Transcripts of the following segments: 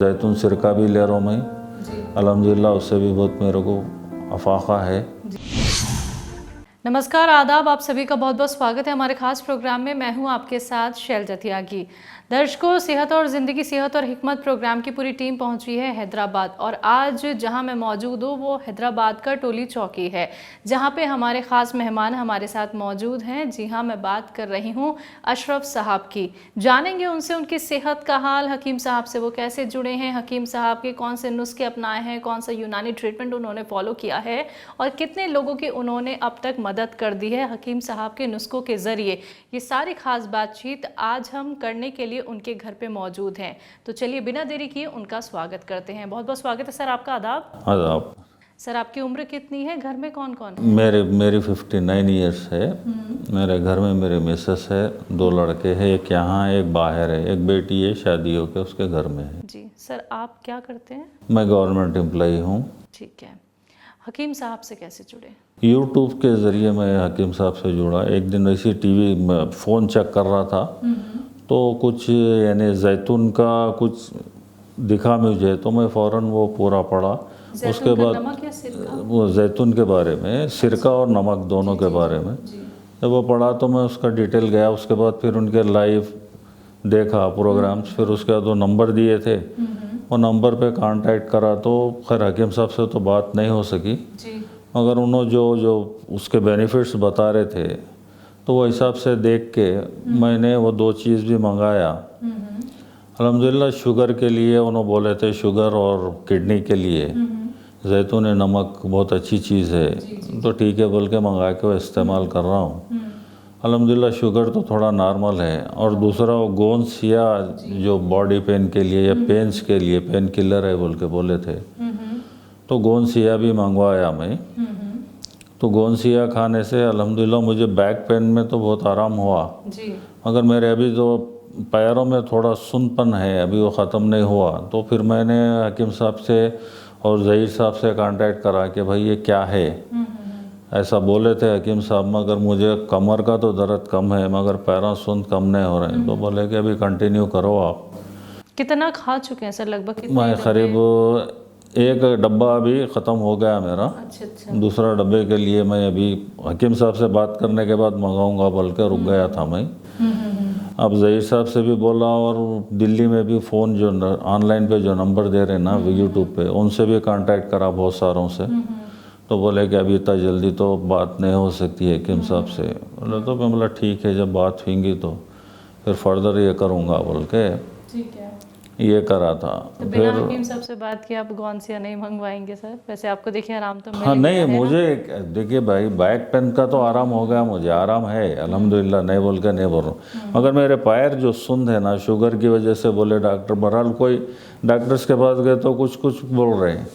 जैतून सिरका भी ले रहा हूँ मैं, अल्हम्दुलिल्लाह उससे भी बहुत मेरे को अफाक़ा है। नमस्कार, आदाब, आप सभी का बहुत बहुत स्वागत है हमारे खास प्रोग्राम में। मैं हूं आपके साथ शैलजा त्यागी। दर्शकों, सेहत और ज़िंदगी, सेहत और हिकमत प्रोग्राम की पूरी टीम पहुंची है हैदराबाद और आज जहां मैं मौजूद हूं वो हैदराबाद का टोली चौकी है, जहां पे हमारे ख़ास मेहमान हमारे साथ मौजूद हैं। जी हां, मैं बात कर रही हूं अशरफ साहब की। जानेंगे उनसे उनकी सेहत का हाल, हकीम साहब से वो कैसे जुड़े हैं, हकीम साहब के कौन से नुस्खे अपनाए हैं, कौन सा यूनानी ट्रीटमेंट उन्होंने फॉलो किया है और कितने लोगों की उन्होंने अब तक मदद कर दी है हकीम साहब के नुस्खों के ज़रिए। ये सारी खास बातचीत आज हम करने के लिए उनके घर पे मौजूद हैं। तो चलिए बिना देरी किए उनका स्वागत करते हैं। बहुत बहुत स्वागत है सर आपका। आदाब। आदाब। सर, आपकी उम्र कितनी है? घर में कौन कौन है? मेरी 59 ईयर्स है। मेरे घर में मेरे मिसेस है, 2 लड़के हैं, एक यहाँ एक बाहर है, एक बेटी है शादी होकर उसके घर में है। जी सर, आप क्या करते हैं? मैं गवर्नमेंट एम्प्लॉई हूँ। ठीक है। हकीम साहब से कैसे जुड़े? यूट्यूब के ज़रिए मैं हकीम साहब से जुड़ा। एक दिन ऐसी टीवी में फ़ोन चेक कर रहा था तो कुछ यानी जैतून का कुछ दिखा मुझे, तो मैं फ़ौरन वो पूरा पढ़ा। उसके बाद नमक या सिरका? वो जैतून के बारे में, सिरका और नमक दोनों के बारे में जब वो पढ़ा तो मैं उसका डिटेल गया। उसके बाद फिर उनके लाइव देखा प्रोग्राम्स, फिर उसके बाद वो नंबर दिए थे, वो नंबर पे कांटेक्ट करा तो खैर हकीम साहब से तो बात नहीं हो सकी, मगर उन्होंने जो उसके बेनिफिट्स बता रहे थे तो वो हिसाब से देख के मैंने वो 2 चीज़ भी मंगाया। अल्हम्दुलिल्लाह शुगर के लिए उन्होंने बोले थे, शुगर और किडनी के लिए जैतून नमक बहुत अच्छी चीज़ है। तो ठीक है बोल के मंगा के वो इस्तेमाल कर रहा हूँ। अल्हम्दुलिल्लाह शुगर तो थोड़ा नॉर्मल है। और दूसरा वो गोंसिया जो बॉडी पेन के लिए या पेन्स के लिए पेन किलर है बोल के बोले थे, तो गोंसिया भी मंगवाया मैं। तो गोंसिया खाने से अल्हम्दुलिल्लाह मुझे बैक पेन में तो बहुत आराम हुआ, मगर मेरे अभी तो पैरों में थोड़ा सुनपन है, अभी वो ख़त्म नहीं हुआ। तो फिर मैंने हकीम साहब से और ज़हीर साहब से कांटेक्ट करा कि भाई ये क्या है। ऐसा बोले थे हकीम साहब, मगर मुझे कमर का तो दर्द कम है मगर पैरों सुन कम नहीं हो रहे हैं। तो बोले कि अभी कंटिन्यू करो आप। कितना खा चुके हैं सर? लगभग कितने? मैं करीब 1 डब्बा अभी ख़त्म हो गया मेरा। अच्छा। दूसरा डब्बे के लिए मैं अभी हकीम साहब से बात करने के बाद मंगाऊंगा बोल के रुक गया था मैं। अब ज़हीर साहब से भी बोला और दिल्ली में भी फ़ोन जो ऑनलाइन पे जो नंबर दे रहे हैं ना यूट्यूब पे, उनसे भी कांटेक्ट करा बहुत सारों से। तो बोले कि अभी इतना जल्दी तो बात नहीं हो सकती है हकीम साहब से। बोले तो मैं बोला ठीक है, जब बात होंगी तो फिर फर्दर ये करूँगा बोल के ठीक है, ये करा था। तो बिना हकीम साहब से बात किए आप गोंसिया नहीं मंगवाएंगे सर? वैसे आपको देखिए आराम तो मिल हाँ नहीं, गया है मुझे देखिए भाई बैक पेन का तो आराम हो गया, मुझे आराम है अल्हम्दुलिल्लाह, नहीं बोल के नहीं बोल रहा हूँ। मगर मेरे पैर जो सुंद है ना शुगर की वजह से, बोले डॉक्टर, बहरहाल कोई डॉक्टर्स के पास गए तो कुछ कुछ बोल रहे हैं,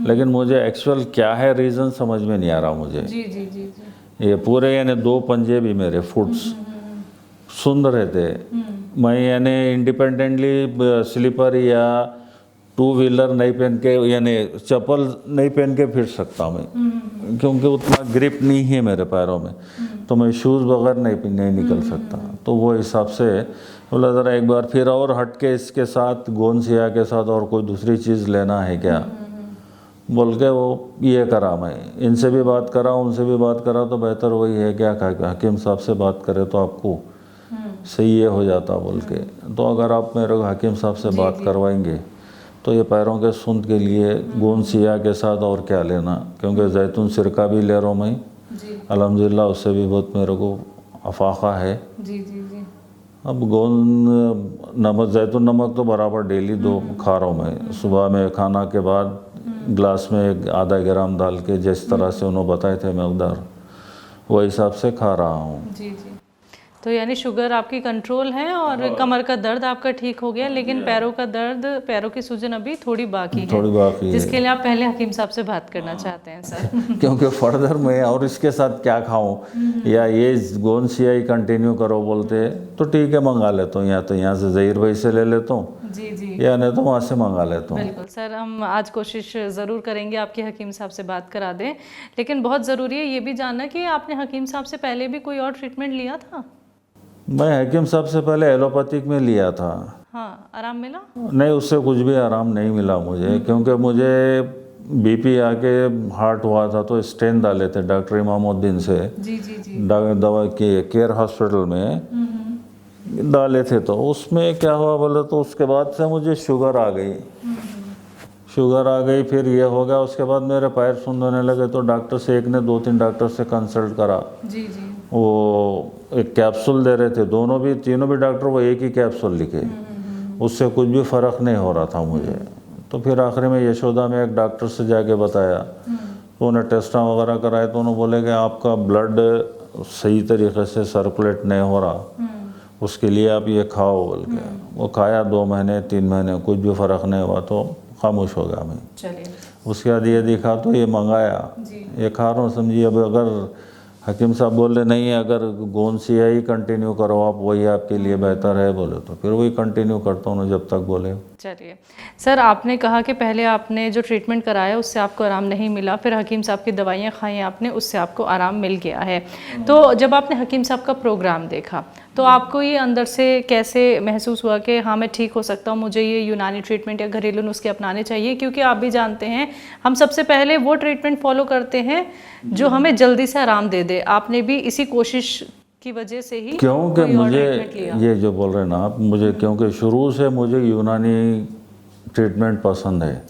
लेकिन मुझे एक्चुअल क्या है रीज़न समझ में नहीं आ रहा मुझे। जी। ये पूरे यानी 2 पंजे भी मेरे फुट्स सुंद रहते। मैं यानी इंडिपेंडेंटली स्लीपर या 2 व्हीलर नहीं पहन के यानी चप्पल नहीं पहन के फिर सकता मैं, क्योंकि उतना ग्रिप नहीं है मेरे पैरों में, तो मैं शूज़ बगैर नहीं निकल सकता। तो वो हिसाब से बोला ज़रा एक बार फिर और हट के इसके साथ गोंसिया के साथ और कोई दूसरी चीज़ लेना है क्या बोल के वो ये करा। मैं इनसे भी बात करा, उनसे भी बात करा, तो बेहतर वही है क्या हकीम साहब से बात करें तो आपको सही ये हो जाता बोल के। तो अगर आप मेरे को हकीम साहब से बात करवाएंगे तो ये पैरों के सुंद के लिए गोंसिया के साथ और क्या लेना, क्योंकि जैतून सिरका भी ले रहा हूँ मैं, अल्हम्दुलिल्लाह उससे भी बहुत मेरे को अफाक़ा है। अब नमक, जैतून नमक तो बराबर डेली 2 खा रहा हूँ मैं। सुबह में खाना के बाद ग्लास में आधा ग्राम डाल के, जिस तरह से उन्होंने बताए थे मकदार, वो हिसाब से खा रहा हूँ। तो यानी शुगर आपकी कंट्रोल है और कमर का दर्द आपका ठीक हो गया, लेकिन पैरों का दर्द, पैरों की सूजन अभी थोड़ी बाकी है, जिसके लिए आप पहले हकीम साहब से बात करना चाहते हैं सर। क्योंकि फर्दर मैं और इसके साथ क्या खाऊं, या ये गोंसिया ही कंटिन्यू करो बोलते तो ठीक है मंगा लेता हूँ, या तो यहाँ से ज़हीर भाई से ले लेता हूँ या नहीं तो वहाँ से मंगा लेता हूँ। बिल्कुल सर, हम आज कोशिश ज़रूर करेंगे आपके हकीम साहब से बात करा दें, लेकिन बहुत ज़रूरी है ये भी जानना कि आपने हकीम साहब से पहले भी कोई और ट्रीटमेंट लिया था? मैं हकीम साहब से पहले एलोपैथिक में लिया था। हाँ, आराम मिला? नहीं, उससे कुछ भी आराम नहीं मिला मुझे, क्योंकि मुझे बीपी आके हार्ट हुआ था तो स्टेन डाले थे डॉक्टर इमामुद्दीन से। जी जी जी। दवा के केयर हॉस्पिटल में डाले थे, तो उसमें क्या हुआ बोले तो उसके बाद से मुझे शुगर आ गई। शुगर आ गई, फिर ये हो गया, उसके बाद मेरे पैर सुन्न होने लगे, तो डॉक्टर से एक ने 2-3 डॉक्टर से कंसल्ट करा। जी जी। वो एक कैप्सूल दे रहे थे, तीनों भी डॉक्टर वो एक ही कैप्सूल लिखे। उससे कुछ भी फ़र्क नहीं हो रहा था मुझे। तो फिर आखिर में यशोदा में एक डॉक्टर से जाके बताया, तो उन्हें टेस्ट वगैरह कराए, तो उन्होंने बोले कि आपका ब्लड सही तरीके से सर्कुलेट नहीं हो रहा, उसके लिए आप ये खाओ बोल के। वो खाया 2 महीने 3 महीने, कुछ भी फ़र्क नहीं हुआ, तो खामोश हो गया मैं। चलिए। उसके बाद ये दिखा तो ये मंगाया, ये खा रहा हूँ। समझिए अब अगर हकीम साहब बोले नहीं, अगर गोंद सिया ही कंटिन्यू करो आप, वही आपके लिए बेहतर है बोले, तो फिर वही कंटिन्यू करता हूँ जब तक बोले। चलिए सर, आपने कहा कि पहले आपने जो ट्रीटमेंट कराया उससे आपको आराम नहीं मिला, फिर हकीम साहब की दवाइयाँ खाई आपने, उससे आपको आराम मिल गया है। तो जब आपने हकीम साहब का प्रोग्राम देखा तो आपको ये अंदर से कैसे महसूस हुआ कि हाँ मैं ठीक हो सकता हूँ, मुझे ये यूनानी ट्रीटमेंट या घरेलू नुस्खे अपनाने चाहिए? क्योंकि आप भी जानते हैं हम सबसे पहले वो ट्रीटमेंट फॉलो करते हैं जो हमें जल्दी से आराम दे दे। आपने भी इसी कोशिश की वजह से ही क्योंकि मुझे ये जो बोल रहे हैं ना आप, मुझे क्योंकि शुरू से मुझे यूनानी ट्रीटमेंट पसंद है।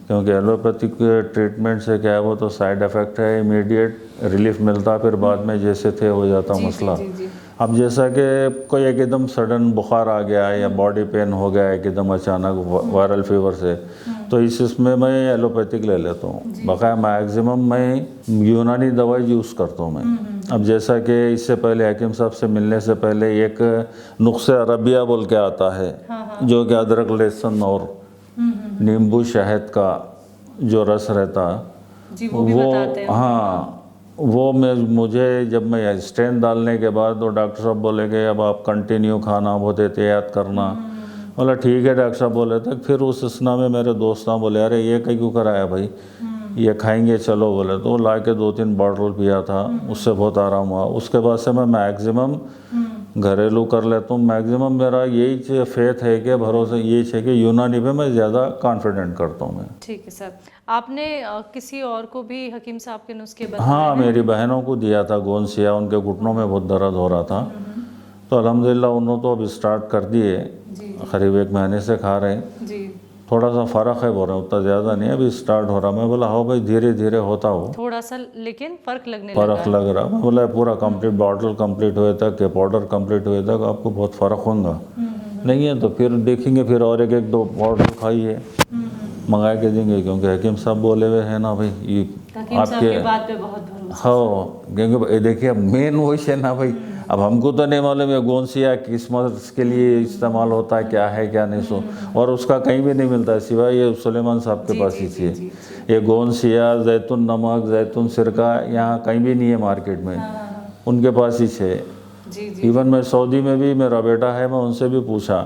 क्योंकि एलोपैथिक ट्रीटमेंट से क्या है, वो तो साइड इफ़ेक्ट है, इमीडिएट रिलीफ मिलता, फिर बाद में जैसे थे हो जाता मसला। अब जैसा कि कोई एकदम सडन बुखार आ गया या बॉडी पेन हो गया एकदम अचानक वायरल फीवर से, तो इसमें मैं एलोपैथिक ले लेता हूँ। बकाया मैक्सिमम मैं यूनानी दवाई यूज़ करता हूँ मैं। अब जैसा कि इससे पहले हकीम साहब से मिलने से पहले एक नुस्खे अरबिया बोल के आता है, जो कि अदरक लहसुन और नींबू शहद का जो रस रहता जी, वो भी बताते हैं। हाँ, वो मुझे जब मैं स्टेन डालने के बाद तो डॉक्टर साहब बोले कि अब आप कंटिन्यू खाना बहुत एहतियात करना। बोला ठीक है डॉक्टर साहब बोले थे। फिर उस सिलसिला में मेरे दोस्त बोले अरे ये क्यों कराया भाई, ये खाएंगे चलो बोले, तो ला के 2-3 बॉटल पिया था, उससे बहुत आराम हुआ। उसके बाद से मैं मैक्सिमम घरेलू कर लेता हूँ। मैक्सिमम मेरा यही फेथ है कि भरोसा यही है कि यूनानी पे मैं ज़्यादा कॉन्फिडेंट करता हूँ मैं। ठीक है सर, आपने किसी और को भी हकीम साहब के नुस्खे बताए? हाँ, मेरी बहनों को दिया था गोंद सिया, उनके घुटनों में बहुत दर्द हो रहा था, तो अल्हम्दुलिल्लाह उन्होंने तो अब स्टार्ट कर दिए, करीब 1 महीने से खा रहे हैं जी। थोड़ा सा फ़र्क है बोल रहे हैं, उतना ज़्यादा नहीं, अभी स्टार्ट हो रहा। मैं बोला हाँ भाई धीरे धीरे होता हो, थोड़ा सा लेकिन फ़र्क लग रहा। मैं बोला पूरा कंप्लीट बॉटल कंप्लीट हुए तक के पाउडर कंप्लीट हुए तक आपको बहुत फ़र्क होगा। नहीं है तो फिर देखेंगे, फिर और 1-2 बॉटल खाइए, मंगा के देंगे, क्योंकि हकीम साहब बोले हुए हैं ना भाई, ये आपके बात पे बहुत भरोसा। हाँ, क्योंकि देखिए मेन वही है ना भाई, अब हमको तो नहीं मालूम है गोंद सिया किस मर्ज के लिए इस्तेमाल होता है, क्या है क्या नहीं सो, और उसका कहीं भी नहीं मिलता है सिवाय ये सुलेमान साहब के पास ही चाहिए। ये गोंद सिया, जैतून नमक, जैतून सिरका यहाँ कहीं भी नहीं है मार्केट में, उनके पास ही है। इवन मैं सऊदी में भी, मेरा बेटा है, मैं उनसे भी पूछा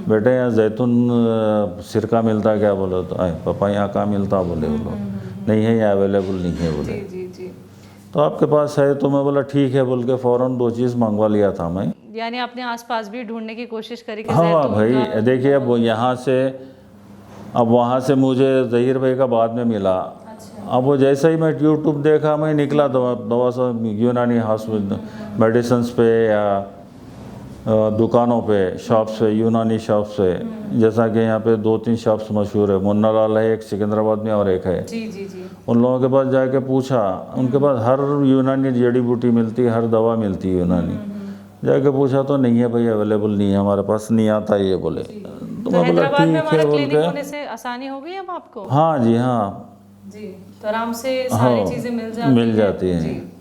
बेटे यहाँ जैतून सिरका मिलता है क्या, बोले तो पापा यहाँ कहाँ मिलता, बोले वो लोग नहीं है, यहाँ अवेलेबल नहीं है बोले। तो आपके पास है, तो मैं बोला ठीक है बोल के फ़ौरन 2 चीज़ मंगवा लिया था मैं। यानी आपने आसपास भी ढूंढने की कोशिश करी? हाँ भाई देखिए, अब यहाँ से, अब वहाँ से मुझे ज़हीर भाई का बाद में मिला। अब वो जैसे ही मैं यूट्यूब देखा, मैं निकला दवा से यूनानी हॉस्पिटल मेडिसिन्स पे या दुकानों पे, शॉप से, यूनानी शॉप से, जैसा कि यहाँ पे 2-3 शॉप्स मशहूर है, मुन्ना लाल है एक सिकंदराबाद में और एक है। उन लोगों के पास जाके पूछा, उनके पास हर यूनानी जड़ी बूटी मिलती है, हर दवा मिलती है यूनानी। जाके पूछा तो नहीं है भाई, अवेलेबल नहीं है हमारे पास, नहीं आता ये बोले। तो मैं बोला ठीक है बोल के, आसानी हो गई अब आपको? हाँ जी, हाँ जी, तो आराम से सारी चीज़ें मिल जाती हैं।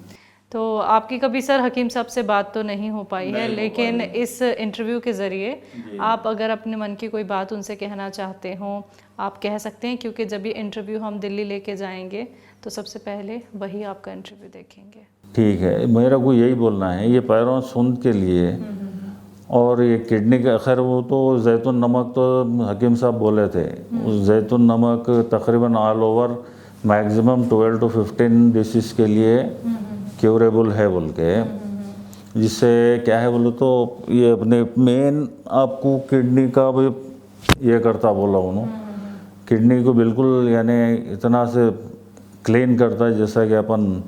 तो आपकी कभी सर हकीम साहब से बात तो नहीं हो पाई है, लेकिन इस इंटरव्यू के ज़रिए आप अगर अपने मन की कोई बात उनसे कहना चाहते हो आप कह सकते हैं, क्योंकि जब ये इंटरव्यू हम दिल्ली लेके जाएंगे तो सबसे पहले वही आपका इंटरव्यू देखेंगे। ठीक है, मेरा को यही बोलना है, ये पैरों सुंद के लिए और ये किडनी का, खैर वो तो जैतून नमक तो हकीम साहब बोले थे, उस जैतून नमक तकरीबन all over maximum 12 to 15 disease के लिए क्यूरेबल है बोल के, जिससे क्या है बोलो तो ये अपने मेन आपको किडनी का भी ये करता बोला उन्होंने, किडनी को बिल्कुल यानी इतना से क्लीन करता है जैसा कि अपन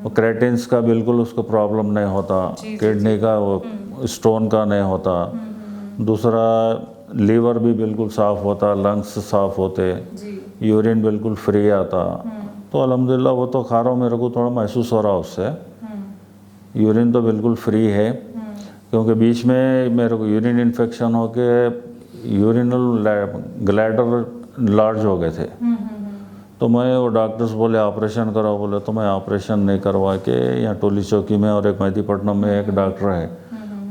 क्रेटिन्स का बिल्कुल उसको प्रॉब्लम नहीं होता, किडनी का वो स्टोन का नहीं होता, दूसरा लीवर भी बिल्कुल साफ़ होता, लंग्स साफ़ होते, यूरिन बिल्कुल फ्री आता। तो अल्हम्दुलिल्लाह वो तो खा रहा हूँ, मेरे को थोड़ा महसूस हो रहा उससे। यूरिन तो बिल्कुल फ्री है, क्योंकि बीच में मेरे को यूरिन इन्फेक्शन होके यूरिनल ग्लैडर लार्ज हो गए थे। तो मैं वो डॉक्टर्स बोले ऑपरेशन कराओ, बोले तो मैं ऑपरेशन नहीं करवा के यहाँ टोली चौकी में और एक मेहदीपट्टनम में एक डॉक्टर है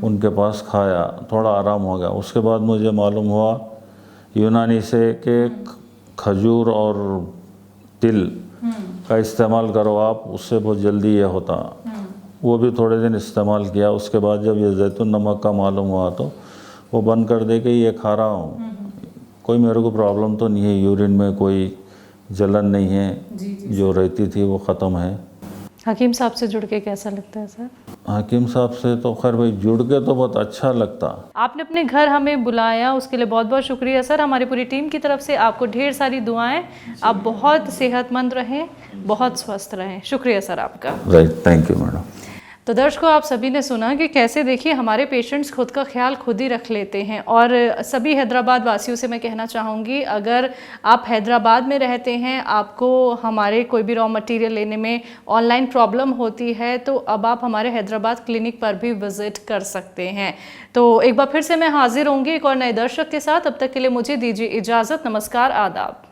उनके पास खाया, थोड़ा आराम हो गया। उसके बाद मुझे मालूम हुआ यूनानी से कि खजूर और तिल का इस्तेमाल करो आप, उससे बहुत जल्दी ये होता। वो भी थोड़े दिन इस्तेमाल किया, उसके बाद जब ये जैतून नमक का मालूम हुआ तो वो बंद कर दे के ये खा रहा हूँ। कोई मेरे को प्रॉब्लम तो नहीं है, यूरिन में कोई जलन नहीं है, जो रहती थी वो ख़त्म है। हकीम साहब से जुड़ के कैसा लगता है सर? हकीम साहब से तो खैर भाई जुड़ के तो बहुत अच्छा लगता। आपने अपने घर हमें बुलाया, उसके लिए बहुत बहुत शुक्रिया सर। हमारी पूरी टीम की तरफ से आपको ढेर सारी दुआएं। आप बहुत सेहतमंद रहें, बहुत स्वस्थ रहें। शुक्रिया सर आपका। Right, thank you madam. तो दर्शकों, आप सभी ने सुना कि कैसे देखिए हमारे पेशेंट्स खुद का ख्याल खुद ही रख लेते हैं। और सभी हैदराबाद वासियों से मैं कहना चाहूँगी, अगर आप हैदराबाद में रहते हैं, आपको हमारे कोई भी रॉ मटेरियल लेने में ऑनलाइन प्रॉब्लम होती है, तो अब आप हमारे हैदराबाद क्लिनिक पर भी विजिट कर सकते हैं। तो एक बार फिर से मैं हाजिर होंगी एक और नए दर्शक के साथ। अब तक के लिए मुझे दीजिए इजाज़त। नमस्कार, आदाब।